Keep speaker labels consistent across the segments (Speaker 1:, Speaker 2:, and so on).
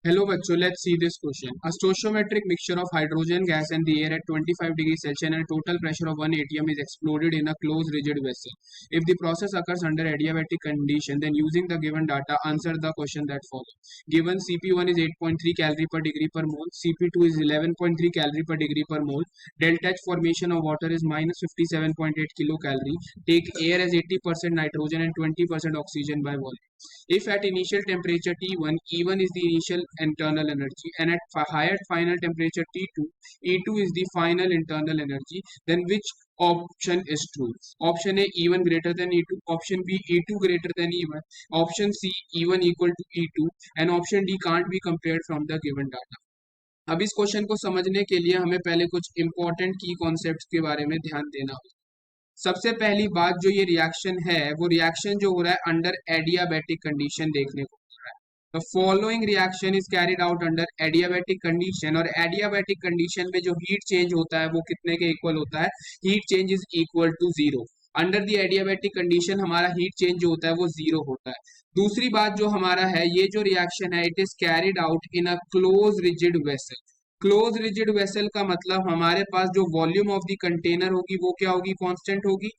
Speaker 1: Hello बच्चों, let's see this question. A stoichiometric mixture of hydrogen gas and the air at 25 degrees Celsius and a total pressure of 1 atm is exploded in a closed rigid vessel. If the process occurs under adiabatic condition, then using the given data, answer the question that follows. Given Cp1 is 8.3 calorie per degree per mole, Cp2 is 11.3 calorie per degree per mole, delta H formation of water is minus 57.8 kilocalorie. Take air as 80% nitrogen and 20% oxygen by volume. If at initial temperature T1, E1 is the initial internal energy, and at higher final temperature T2, E2 is the final internal energy, then which option is true? Option A, E1 greater than E2, option B, E2 greater than E1, option C, E1 equal to E2, and option D can't be compared from the given data. अब इस question को समझने के लिए हमें पहले कुछ important की कॉन्सेप्ट्स के बारे में ध्यान देना होगा। सबसे पहली बात जो ये रिएक्शन है वो रिएक्शन जो हो रहा है अंडर एडियाबैटिक कंडीशन देखने को मिल रहा है। The following reaction is carried out under adiabatic condition, और एडियाबैटिक कंडीशन में जो हीट चेंज होता है वो कितने के इक्वल होता है? Heat change is equal to zero. Under the adiabatic condition हमारा हीट चेंज जो होता है वो जीरो होता है। दूसरी बात जो हमारा है, ये जो रिएक्शन है it is carried out in a close rigid vessel. Close rigid vessel का मतलब हमारे पास जो वॉल्यूम ऑफ द कंटेनर होगी वो क्या होगी? कांस्टेंट होगी,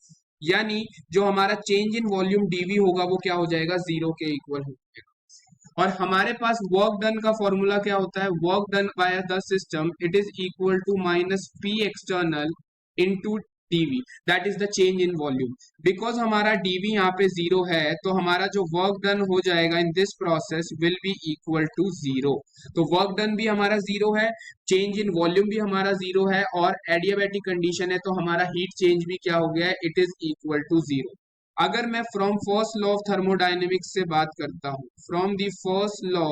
Speaker 1: यानी जो हमारा चेंज इन वॉल्यूम डीवी होगा वो क्या हो जाएगा? जीरो के इक्वल हो जाएगा। और हमारे पास वर्क डन का फॉर्मूला क्या होता है? Work done by the system it is equal to minus P external into dV, that is the change in volume. Because हमारा डीवी यहाँ पे जीरो है तो हमारा जो वर्क डन हो जाएगा in this process will be equal to zero. तो वर्क डन भी हमारा जीरो है, चेंज इन वॉल्यूम भी हमारा जीरो है, और एडियाबैटिक कंडीशन है तो हमारा हीट चेंज भी क्या हो गया है? It is equal to zero. अगर मैं from first law of thermodynamics से बात करता हूं, from the first law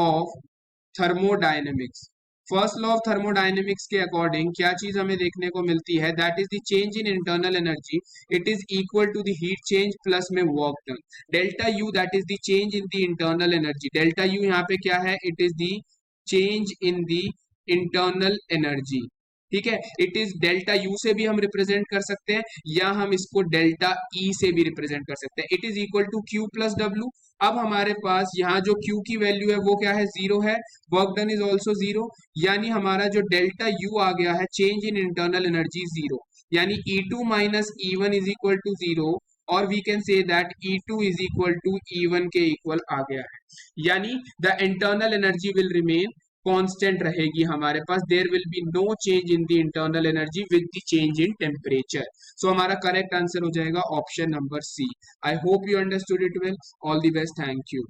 Speaker 1: of thermodynamics, first law of thermodynamics के अकॉर्डिंग क्या चीज हमें देखने को मिलती है? That is the change in internal energy, it is equal to the heat change plus में work done. Delta U that is the change in the internal energy, delta U यहाँ पे क्या है? It is the change in the internal energy. ठीक है, it is delta U से भी हम रिप्रेजेंट कर सकते हैं या हम इसको डेल्टा ई से भी रिप्रेजेंट कर सकते हैं। It is equal to Q plus W. अब हमारे पास यहाँ जो Q की वैल्यू है वो क्या है? जीरो है। Work done is also zero, यानी हमारा जो डेल्टा U आ गया है change in internal energy zero, यानी E2 minus E1 is equal to zero, और we can say that E2 is equal to E1 के इक्वल आ गया है, यानी the internal energy will remain constant रहेगी हमारे पास। There will be no change in the internal energy with the change in temperature. सो हमारा करेक्ट आंसर हो जाएगा option number C. I hope you understood it well. All the best, thank you.